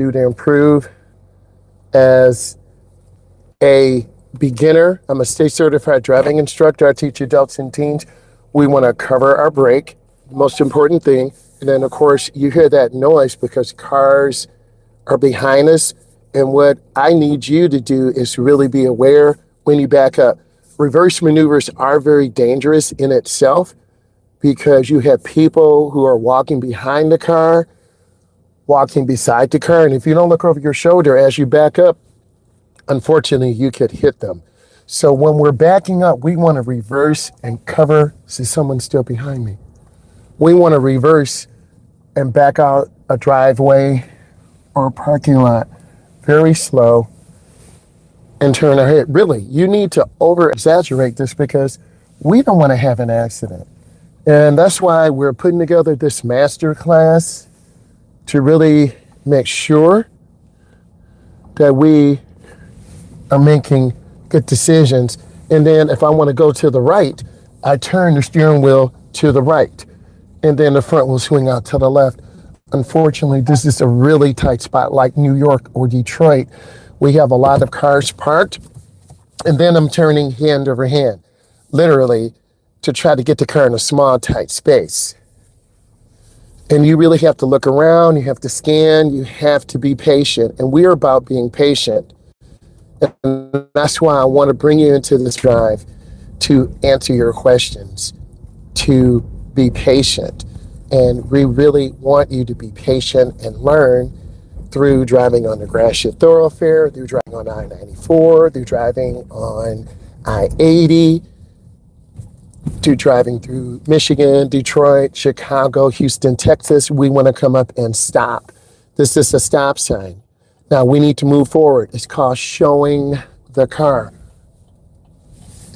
do to improve as a beginner. I'm a state certified driving instructor. I teach adults and teens. We want to cover our brake, the most important thing. And then, of course, you hear that noise because cars are behind us. And what I need you to do is really be aware when you back up. Reverse maneuvers are very dangerous in itself because you have people who are walking behind the car, walking beside the car. And if you don't look over your shoulder as you back up, unfortunately, you could hit them. So when we're backing up, we want to reverse and cover. See, someone's still behind me. We want to reverse and back out a driveway or a parking lot very slow and turn our head. Really, you need to over-exaggerate this because we don't want to have an accident. And that's why we're putting together this master class to really make sure that we are making good decisions. And then if I want to go to the right, I turn the steering wheel to the right. And then the front will swing out to the left. Unfortunately, this is a really tight spot like New York or Detroit. We have a lot of cars parked. And then I'm turning hand over hand, literally, to try to get the car in a small, tight space. And you really have to look around, you have to scan, you have to be patient. And we're about being patient. And that's why I want to bring you into this drive to answer your questions, to be patient. And we really want you to be patient and learn through driving on the Gratiot thoroughfare, through driving on I-94, through driving on I-80, through driving through Michigan, Detroit, Chicago, Houston, Texas. We want to come up and stop. This is a stop sign. Now we need to move forward. It's called showing the car.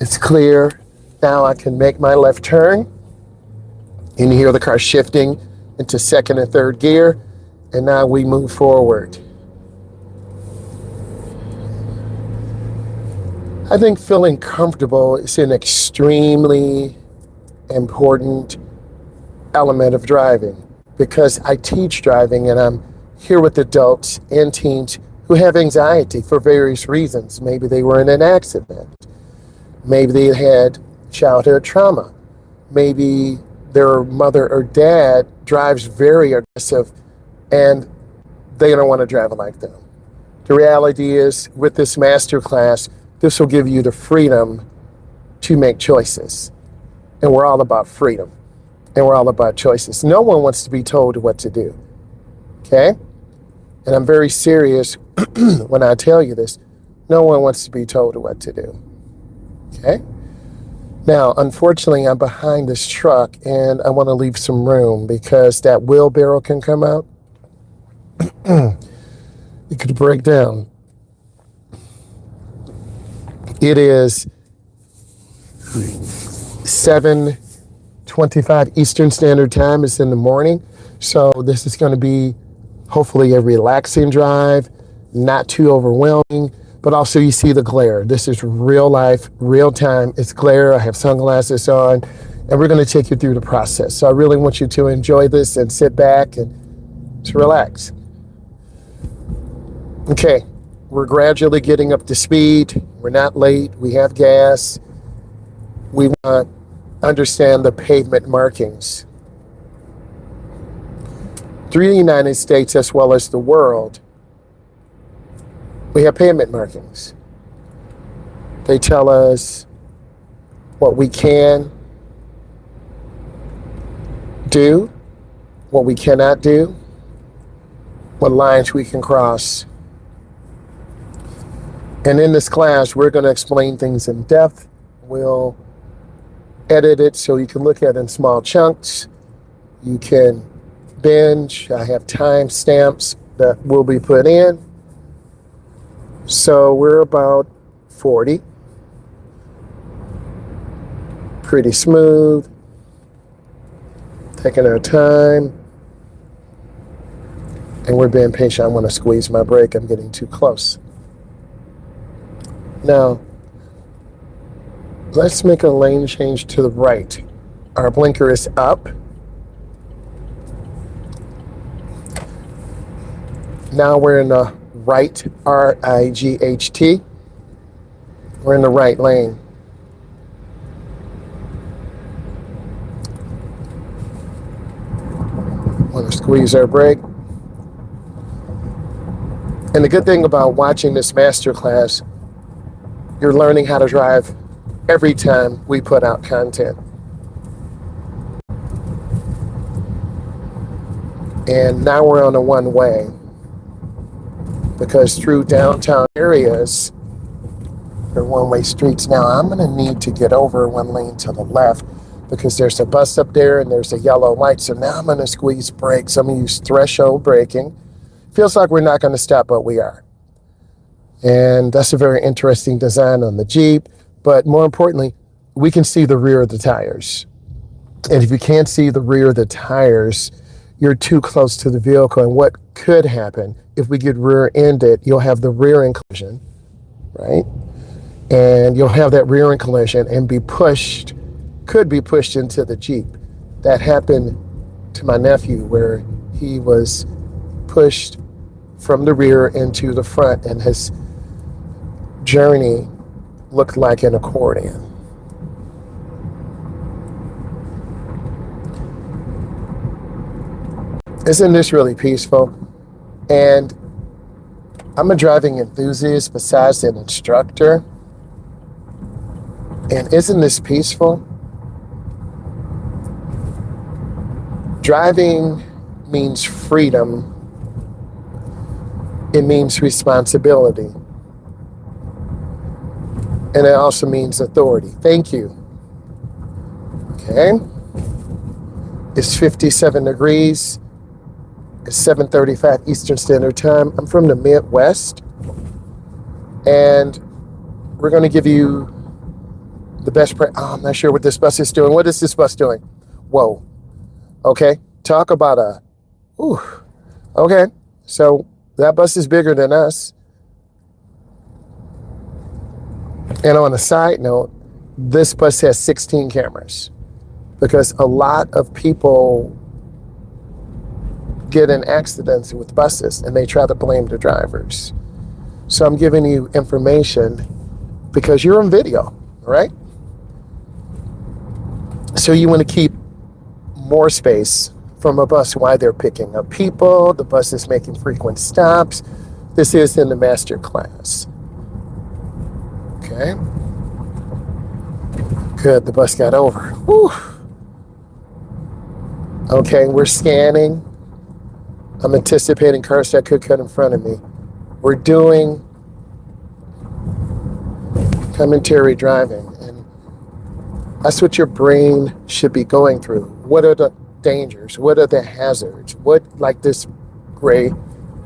It's clear. Now I can make my left turn. And you hear the car shifting into second and third gear. And now we move forward. I think feeling comfortable is an extremely important element of driving because I teach driving and I'm here with adults and teens who have anxiety for various reasons. Maybe they were in an accident. Maybe they had childhood trauma. Maybe their mother or dad drives very aggressive and they don't want to drive like them. The reality is, with this master class, this will give you the freedom to make choices. And we're all about freedom. And we're all about choices. No one wants to be told what to do. Okay? And I'm very serious when I tell you this. No one wants to be told what to do. Okay? Now, unfortunately, I'm behind this truck and I want to leave some room because that wheelbarrow can come out. It could break down. It is 7:25 Eastern Standard Time. It's in the morning. So this is going to be hopefully a relaxing drive, not too overwhelming, but also you see the glare. This is real life, real time. It's glare. I have sunglasses on, and we're going to take you through the process. So I really want you to enjoy this and sit back and to relax. Okay, we're gradually getting up to speed. We're not late. We have gas. We want to understand the pavement markings. Through the United States as well as the world, we have pavement markings. They tell us what we can do, what we cannot do, what lines we can cross. And in this class, we're going to explain things in depth. We'll edit it so you can look at it in small chunks. You can binge. I have time stamps that will be put in. So we're about 40. Pretty smooth. Taking our time. And we're being patient. I want to squeeze my brake. I'm getting too close. Now, let's make a lane change to the right. Our blinker is up. Now we're in the right, R-I-G-H-T. We're in the right lane. Want to squeeze our brake. And the good thing about watching this masterclass, you're learning how to drive every time we put out content. And now we're on a one-way, because through downtown areas, they're one-way streets. Now I'm going to need to get over one lane to the left because there's a bus up there and there's a yellow light. So now I'm going to squeeze brakes. I'm going to use threshold braking. Feels like we're not going to stop, but we are. And that's a very interesting design on the Jeep. But more importantly, we can see the rear of the tires. And if you can't see the rear of the tires, you're too close to the vehicle. And what could happen if we get rear-ended, you'll have the rear-end collision, right? And you'll have that rear-end collision and could be pushed into the Jeep. That happened to my nephew, where he was pushed from the rear into the front, and his journey looked like an accordion. Isn't this really peaceful? And I'm a driving enthusiast besides an instructor. And isn't this peaceful? Driving means freedom. It means responsibility. And it also means authority. Thank you. Okay. It's 57 degrees. It's 7:35 Eastern Standard Time. I'm from the Midwest. And we're going to give you the best I'm not sure what this bus is doing. What is this bus doing? Whoa. Okay. Talk about okay. So that bus is bigger than us. And on a side note, this bus has 16 cameras, because a lot of people get in accidents with buses and they try to blame the drivers. So I'm giving you information because you're on video, right? So you want to keep more space from a bus while they're picking up people. The bus is making frequent stops. This is in the master class. Okay. Good, the bus got over. Whew. Okay, we're scanning. I'm anticipating cars that could cut in front of me. We're doing commentary driving, and that's what your brain should be going through. What are the dangers? What are the hazards? What, like this gray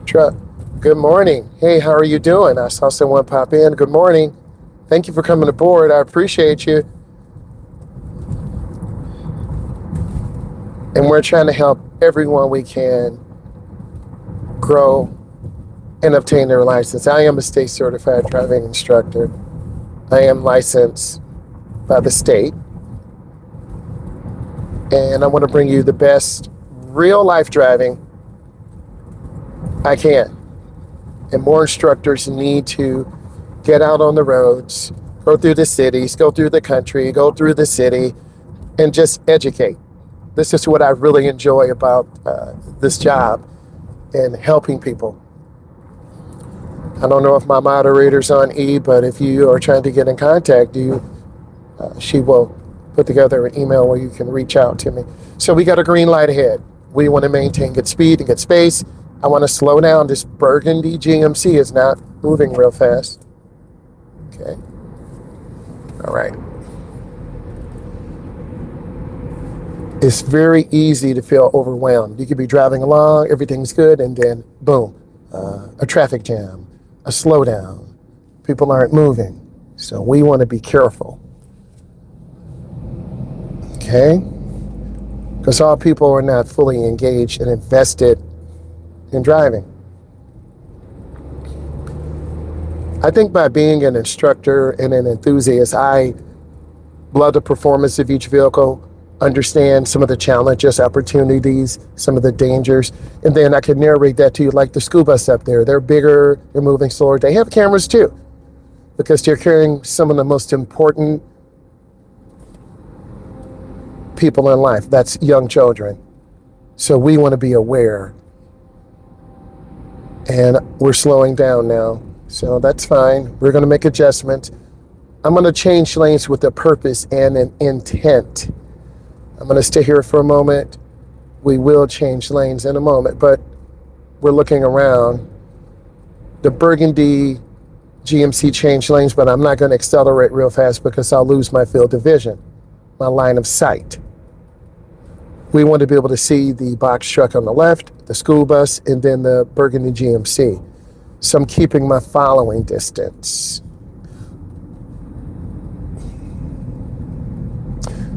truck. Good morning. Hey, how are you doing? I saw someone pop in. Good morning. Thank you for coming aboard. I appreciate you. And we're trying to help everyone we can grow and obtain their license. I am a state certified driving instructor. I am licensed by the state. And I want to bring you the best real life driving I can. And more instructors need to get out on the roads, go through the cities, go through the country, go through the city, and just educate. This is what I really enjoy about this job and helping people. I don't know if my moderator's on E, but if you are trying to get in contact, she will put together an email where you can reach out to me. So we got a green light ahead. We want to maintain good speed and good space. I want to slow down. This burgundy GMC is not moving real fast. Okay. All right. It's very easy to feel overwhelmed. You could be driving along, everything's good, and then boom, a traffic jam, a slowdown. People aren't moving. So we want to be careful. Okay? Because all people are not fully engaged and invested in driving. I think by being an instructor and an enthusiast, I love the performance of each vehicle. understand some of the challenges, opportunities, some of the dangers, and then I can narrate that to you like the school bus up there. They're bigger, they're moving slower. They have cameras too, because they're carrying some of the most important people in life. That's young children. So we want to be aware. And we're slowing down now. So that's fine. We're going to make adjustments. I'm going to change lanes with a purpose and an intent. I'm going to stay here for a moment. We will change lanes in a moment, but we're looking around. The burgundy GMC changed lanes, but I'm not going to accelerate real fast because I'll lose my field of vision, my line of sight. We want to be able to see the box truck on the left, the school bus, and then the burgundy GMC. So I'm keeping my following distance.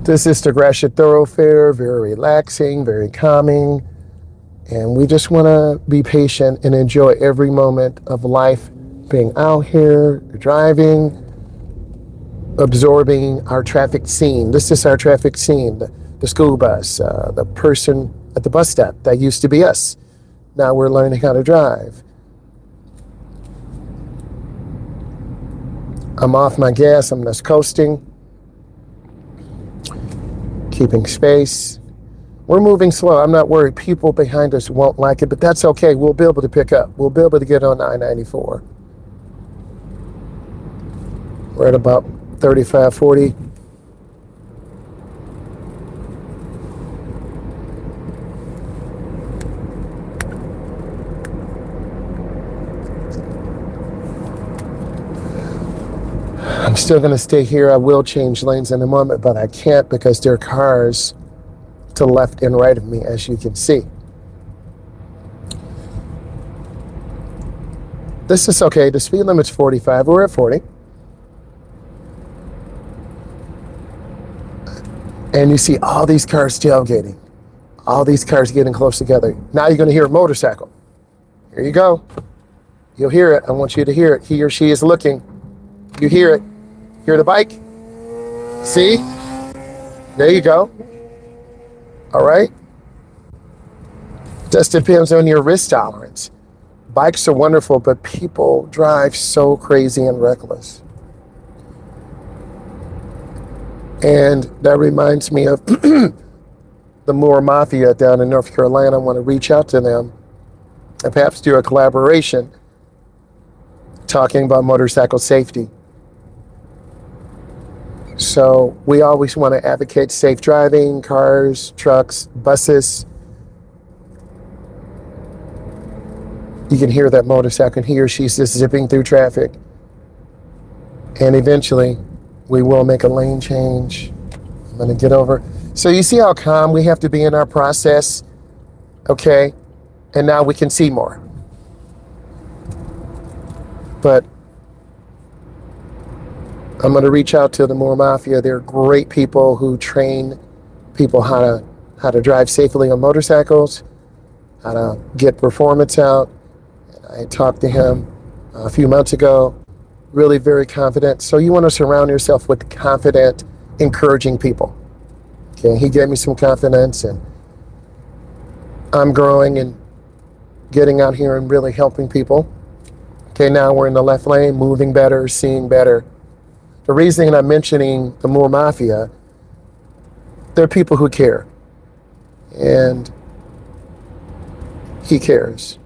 This is the Gratiot thoroughfare, very relaxing, very calming. And we just want to be patient and enjoy every moment of life, being out here, driving, absorbing our traffic scene. This is our traffic scene, the school bus, the person at the bus stop. That used to be us. Now we're learning how to drive. I'm off my gas, I'm just coasting, keeping space. We're moving slow. I'm not worried. People behind us won't like it, but that's okay. We'll be able to pick up. We'll be able to get on I-94. We're at about 35, 40. I'm still going to stay here. I will change lanes in a moment, but I can't because there are cars to the left and right of me, as you can see. This is okay. The speed limit's 45. We're at 40. And you see all these cars tailgating. All these cars getting close together. Now you're going to hear a motorcycle. Here you go. You'll hear it. I want you to hear it. He or she is looking. You hear it. Hear the bike? See? There you go. All right? Just depends on your risk tolerance. Bikes are wonderful, but people drive so crazy and reckless. And that reminds me of the Moore Mafia down in North Carolina. I want to reach out to them and perhaps do a collaboration talking about motorcycle safety. So we always want to advocate safe driving, cars, trucks, buses. You can hear that motorcycle. He or she's just zipping through traffic. And eventually, we will make a lane change. I'm going to get over. So you see how calm we have to be in our process? Okay? And now we can see more. But I'm going to reach out to the Moore Mafia. They're great people who train people how to drive safely on motorcycles, how to get performance out. I talked to him a few months ago. Really very confident. So you want to surround yourself with confident, encouraging people. Okay, he gave me some confidence, and I'm growing and getting out here and really helping people. Okay, now we're in the left lane, moving better, seeing better. The reason I'm mentioning the Moore Mafia, they're people who care. And he cares.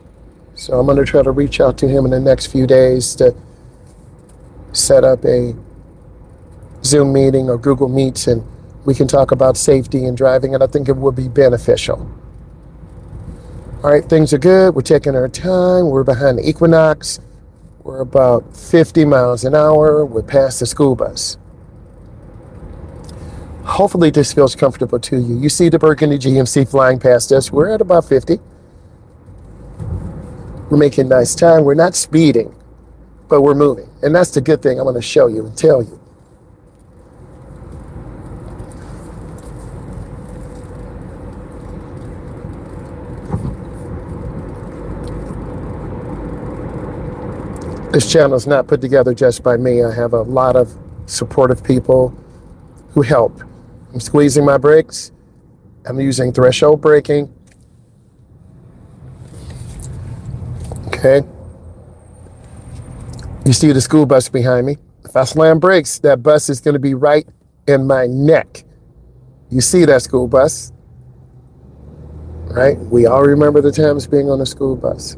So I'm going to try to reach out to him in the next few days to set up a Zoom meeting or Google Meets, and we can talk about safety and driving, and I think it would be beneficial. All right, things are good. We're taking our time. We're behind the equinox. We're about 50 miles an hour. We're past the school bus. Hopefully this feels comfortable to you. You see the burgundy GMC flying past us. We're at about 50. We're making nice time. We're not speeding, but we're moving. And that's the good thing I want to show you and tell you. This channel is not put together just by me. I have a lot of supportive people who help I'm squeezing my brakes. I'm using threshold braking. Okay. You see the school bus behind me. If I slam brakes, that bus is going to be right in my neck. You see that school bus, right? We all remember the times being on a school bus.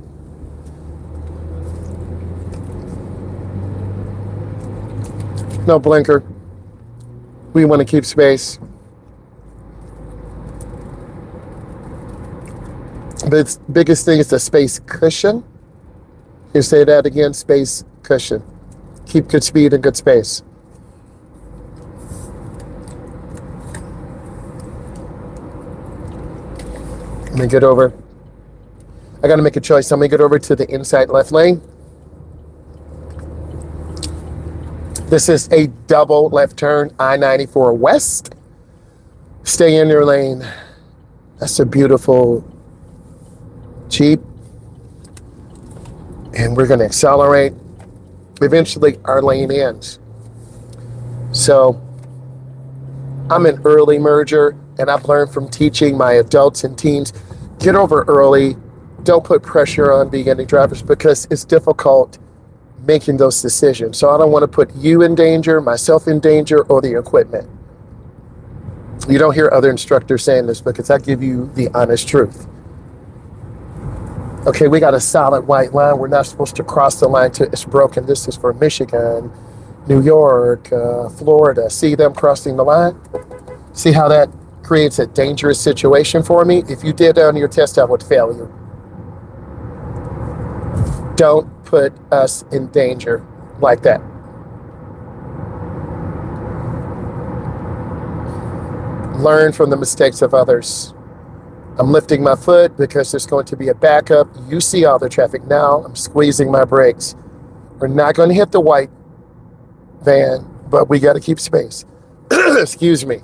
No blinker. We want to keep space. The biggest thing is the space cushion. You say that again, space cushion. Keep good speed and good space. Let me get over. I got to make a choice. I'm going to get over to the inside left lane. This is a double left turn, I-94 West. Stay in your lane. That's a beautiful Jeep. And we're going to accelerate. Eventually, our lane ends. So, I'm an early merger, and I've learned from teaching my adults and teens, get over early. Don't put pressure on beginning drivers because it's difficult making those decisions. So I don't want to put you in danger, myself in danger, or the equipment. You don't hear other instructors saying this because I give you the honest truth. Okay, we got a solid white line. We're not supposed to cross the line till it's broken. This is for Michigan, New York, Florida. See them crossing the line? See how that creates a dangerous situation for me? If you did that on your test, I would fail you. Don't put us in danger like that. Learn from the mistakes of others. I'm lifting my foot because there's going to be a backup. You see all the traffic now. I'm squeezing my brakes. We're not going to hit the white van, but we got to keep space. Excuse me.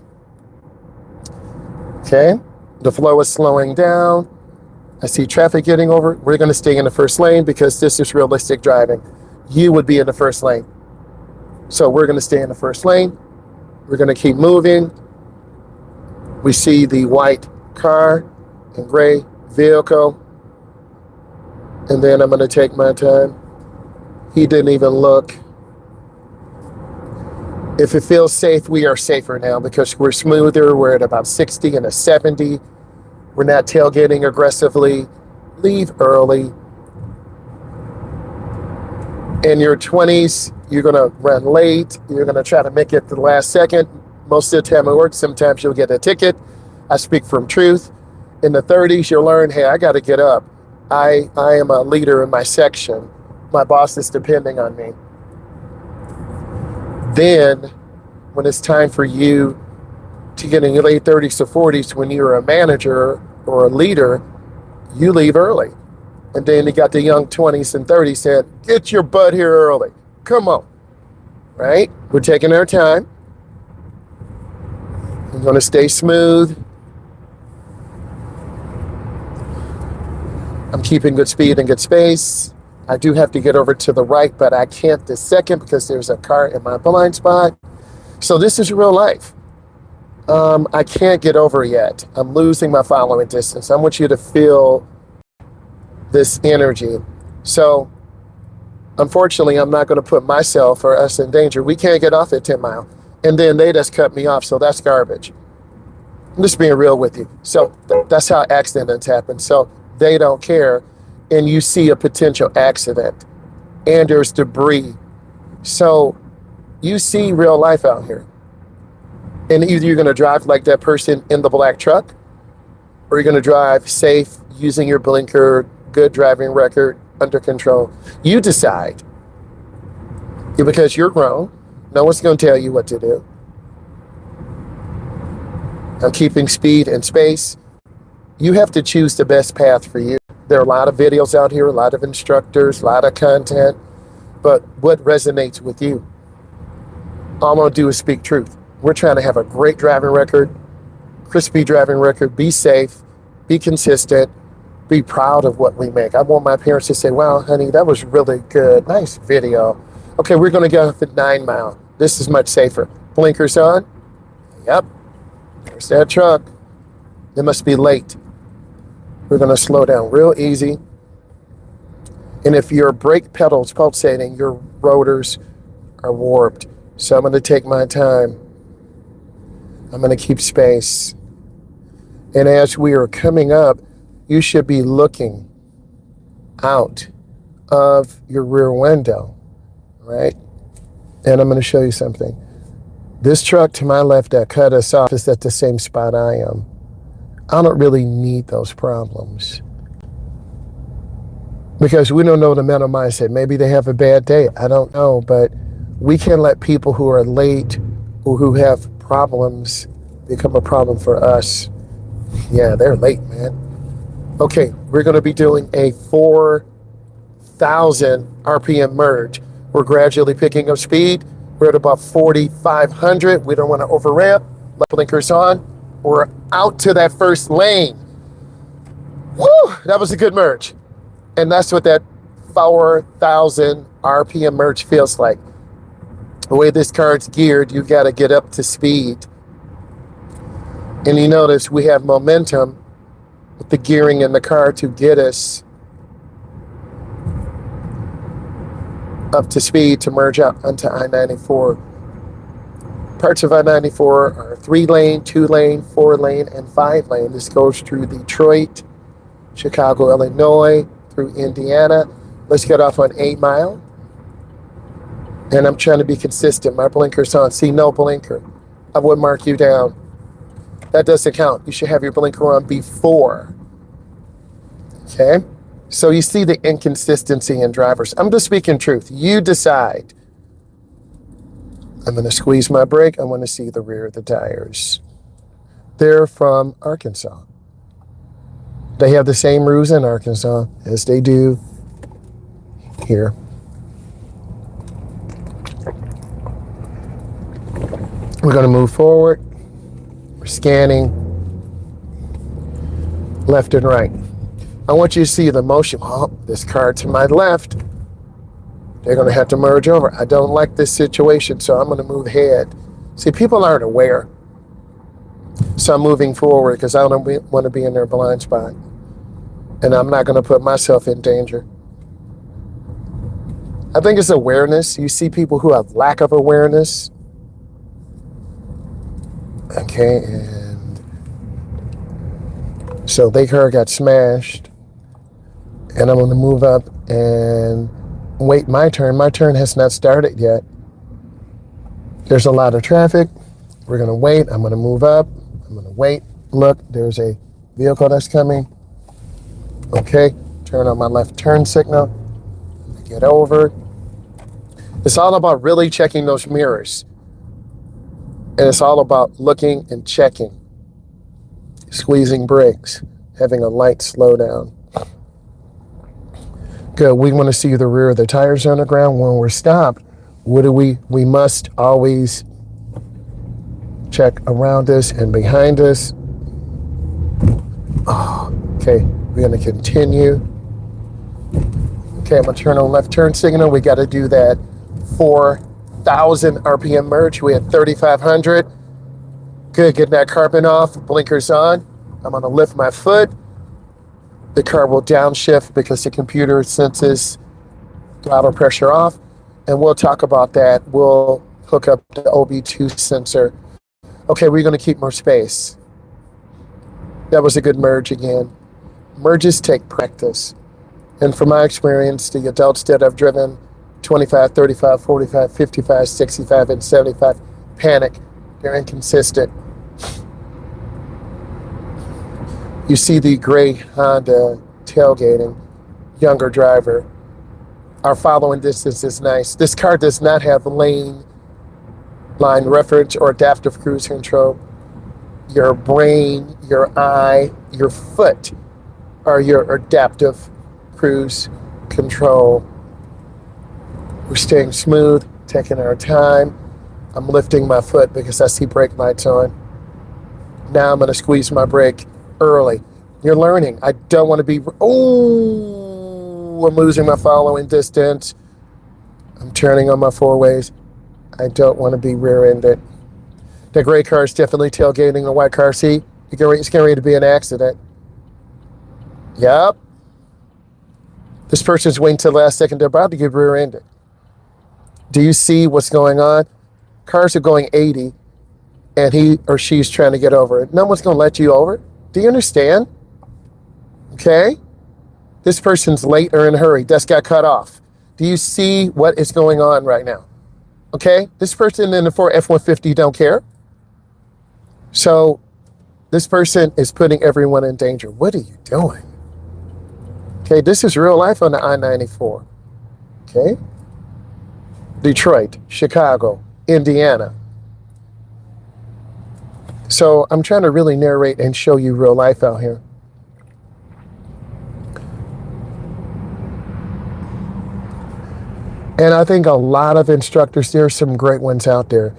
Okay, the flow is slowing down. I see traffic getting over. We're going to stay in the first lane because this is realistic driving. You would be in the first lane. So we're going to stay in the first lane. We're going to keep moving. We see the white car and gray vehicle. And then I'm going to take my time. He didn't even look. If it feels safe, we are safer now because we're smoother. We're at about 60 and a 70. We're not tailgating aggressively. Leave early. In your 20s, you're going to run late. You're going to try to make it to the last second. Most of the time it works. Sometimes you'll get a ticket. I speak from truth. In the 30s, you'll learn, hey, I got to get up. I am a leader in my section. My boss is depending on me. Then, when it's time for you to get in your late 30s to 40s, when you're a manager or a leader, you leave early. And then you got the young 20s and 30s saying, get your butt here early. Come on. Right? We're taking our time. We're going to stay smooth. I'm keeping good speed and good space. I do have to get over to the right, but I can't this second because there's a car in my blind spot. So this is real life. I can't get over yet. I'm losing my following distance. I want you to feel this energy. So unfortunately, I'm not going to put myself or us in danger. We can't get off at 10 mile. And then they just cut me off. So that's garbage. I'm just being real with you. So that's how accidents happen. So they don't care. And you see a potential accident and there's debris. So you see real life out here. And either you're going to drive like that person in the black truck, or you're going to drive safe using your blinker, good driving record, under control. You decide. Because you're grown. No one's going to tell you what to do. I'm keeping speed and space. You have to choose the best path for you. There are a lot of videos out here, a lot of instructors, a lot of content, but what resonates with you? All I'm going to do is speak truth. We're trying to have a great driving record, crispy driving record, be safe, be consistent, be proud of what we make. I want my parents to say, wow, honey, that was really good. Nice video. Okay, we're going to go off at 9 mile. This is much safer. Blinkers on. Yep. There's that truck. They must be late. We're going to slow down real easy. And if your brake pedal's pulsating, your rotors are warped. So I'm going to take my time. I'm going to keep space. And as we are coming up, you should be looking out of your rear window, right? And I'm going to show you something. This truck to my left that cut us off is at the same spot I am. I don't really need those problems because we don't know the mental mindset. Maybe they have a bad day. I don't know, but we can't let people who are late or who have problems become a problem for us. Yeah, they're late, man. Okay, we're going to be doing a 4,000 RPM merge. We're gradually picking up speed. We're at about 4,500. We don't want to over ramp. My blinkers on. We're out to that first lane. Woo! That was a good merge. And that's what that 4,000 RPM merge feels like. The way this car's geared, you got to get up to speed. And you notice we have momentum with the gearing in the car to get us up to speed to merge out onto I-94. Parts of I-94 are 3-lane, 2-lane, 4-lane, and 5-lane. This goes through Detroit, Chicago, Illinois, through Indiana. Let's get off on 8 Mile. And I'm trying to be consistent. My blinker's on. See, no blinker. I would mark you down. That doesn't count. You should have your blinker on before. Okay? So you see the inconsistency in drivers. I'm just speaking truth. You decide. I'm going to squeeze my brake. I want to see the rear of the tires. They're from Arkansas. They have the same rules in Arkansas as they do here. We're going to move forward. We're scanning left and right. I want you to see the motion. Oh, this car to my left, they're going to have to merge over. I don't like this situation, so I'm going to move ahead. See, people aren't aware. So I'm moving forward because I don't want to be in their blind spot. And I'm not going to put myself in danger. I think it's awareness. You see people who have lack of awareness. Okay, and so their car got smashed. And I'm going to move up and wait my turn. My turn has not started yet. There's a lot of traffic. We're going to wait. I'm going to move up. I'm going to wait. Look, there's a vehicle that's coming. Okay, turn on my left turn signal. Get over. It's all about really checking those mirrors. And it's all about looking and checking. Squeezing brakes. Having a light slowdown. Good. We want to see the rear of the tires on the ground. When we're stopped, what do we must always check around us and behind us. Oh, okay, we're going to continue. Okay, I'm going to turn on left turn signal. We got to do that 4,000 RPM merge. We had 3,500. Good, getting that carbon off. Blinkers on. I'm going to lift my foot. The car will downshift because the computer senses throttle pressure off. And we'll talk about that. We'll hook up the OB2 sensor. Okay, we're going to keep more space. That was a good merge again. Merges take practice. And from my experience, the adults that have driven 25, 35, 45, 55, 65, and 75 panic. They're inconsistent. You see the gray Honda tailgating, younger driver. Our following distance is nice. This car does not have line reference or adaptive cruise control. Your brain, your eye, your foot are your adaptive cruise control. We're staying smooth, taking our time. I'm lifting my foot because I see brake lights on. Now I'm going to squeeze my brake early. You're learning. I don't want to be... Oh, I'm losing my following distance. I'm turning on my four ways. I don't want to be rear-ended. The gray car is definitely tailgating the white car. See, it's getting ready to be an accident. Yep. This person's waiting till the last second. They're about to get rear-ended. Do you see what's going on? Cars are going 80, and he or she's trying to get over it. No one's going to let you over. Do you understand? Okay? This person's late or in a hurry. That's got cut off. Do you see what is going on right now? Okay? This person in the Ford F-150 don't care. So this person is putting everyone in danger. What are you doing? Okay, this is real life on the I-94. Okay? Detroit, Chicago, Indiana. So I'm trying to really narrate and show you real life out here. And I think a lot of instructors, there are some great ones out there.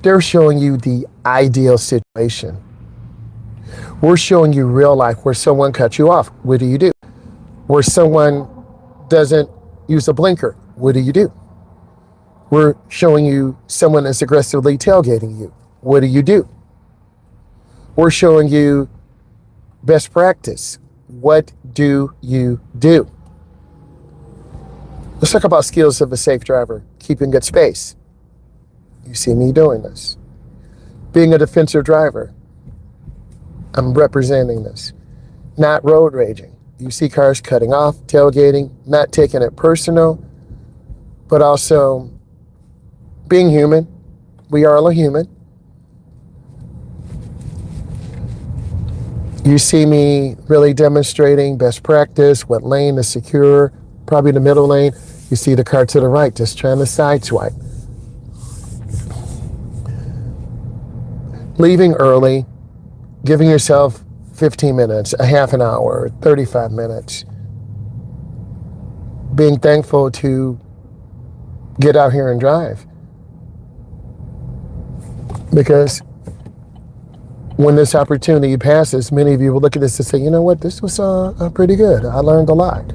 They're showing you the ideal situation. We're showing you real life where someone cuts you off. What do you do? Where someone doesn't use a blinker. What do you do? We're showing you someone is aggressively tailgating you. What do you do? We're showing you best practice. What do you do? Let's talk about skills of a safe driver. Keeping good space. You see me doing this. Being a defensive driver. I'm representing this. Not road raging. You see cars cutting off, tailgating, not taking it personal, but also being human. We are all a human. You see me really demonstrating best practice, what lane is secure, probably the middle lane. You see the car to the right just trying to sideswipe. Leaving early, giving yourself 15 minutes, a half an hour, 35 minutes. Being thankful to get out here and drive. Because when this opportunity passes, many of you will look at this and say, you know what, this was pretty good. I learned a lot.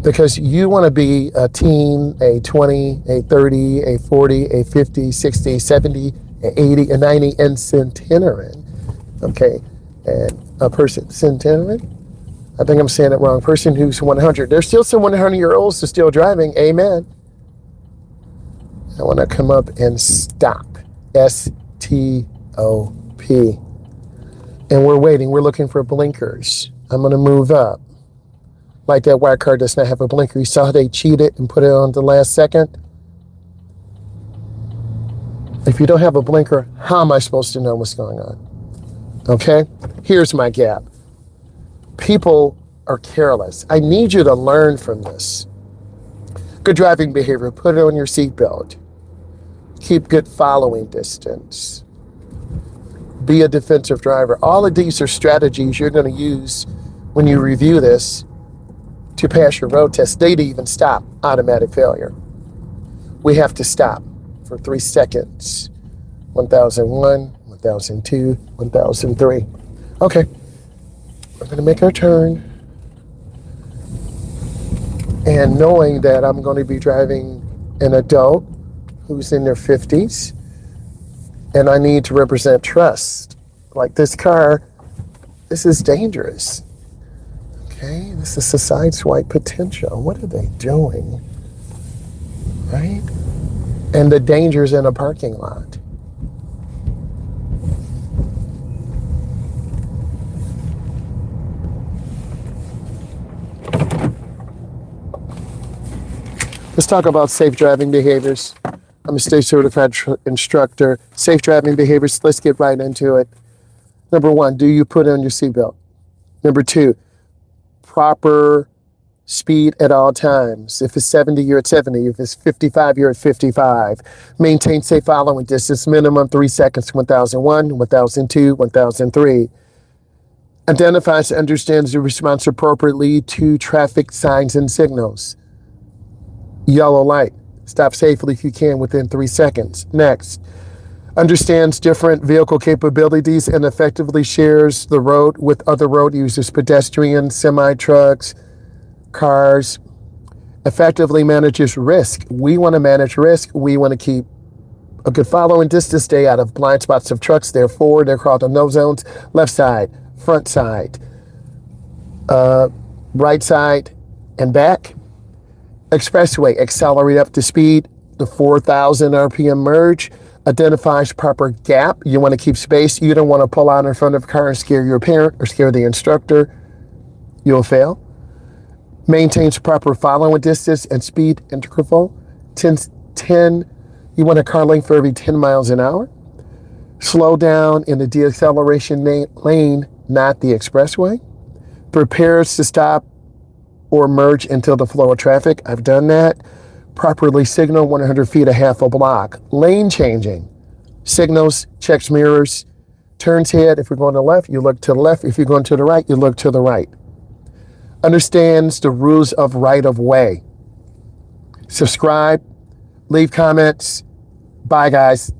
Because you want to be a teen, a 20, a 30, a 40, a 50, 60, 70, a 80, a 90, and centenarian. Okay, and a person, centenarian? I think I'm saying it wrong. Person who's 100. There's still some 100-year-olds who are still driving. Amen. I want to come up and stop. S-T-O-P. And we're waiting. We're looking for blinkers. I'm going to move up. Like that white car does not have a blinker. You saw how they cheated and put it on the last second? If you don't have a blinker, how am I supposed to know what's going on? Okay? Here's my gap. People are careless. I need you to learn from this. Good driving behavior. Put it on your seatbelt. Keep good following distance. Be a defensive driver. All of these are strategies you're going to use when you review this to pass your road test. They even stop automatic failure. We have to stop for 3 seconds. 1001, 1002, 1003. Okay, we're going to make our turn. And knowing that I'm going to be driving an adult who's in their 50s, and I need to represent trust. Like this car, this is dangerous. Okay, this is a sideswipe potential. What are they doing? Right? And the dangers in a parking lot. Let's talk about safe driving behaviors. I'm a state certified instructor. Safe driving behaviors, let's get right into it. Number 1, do you put on your seatbelt? Number 2, proper speed at all times. If it's 70, you're at 70. If it's 55, you're at 55. Maintain safe following distance, minimum 3 seconds, 1001, 1002, 1003. Identifies and understands the response appropriately to traffic signs and signals. Yellow light. Stop safely if you can within 3 seconds. Next. Understands different vehicle capabilities and effectively shares the road with other road users, pedestrians, semi-trucks, cars. Effectively manages risk. We want to manage risk. We want to keep A good following distance, stay out of blind spots of trucks. They're forward, they're called the no zones. Left side, front side, right side, and back. Expressway, accelerate up to speed. The 4,000 RPM merge identifies proper gap. You want to keep space. You don't want to pull out in front of a car and scare your parent or scare the instructor. You'll fail. Maintains proper following distance and speed interval. 10, you want a car length for every 10 miles an hour. Slow down in the deceleration lane, not the expressway. Prepares to stop or merge into the flow of traffic. I've done that. Properly signal 100 feet, a half a block. Lane changing. Signals, checks mirrors, turns head. If you're going to the left, you look to the left. If you're going to the right, you look to the right. Understands the rules of right of way. Subscribe, leave comments. Bye, guys.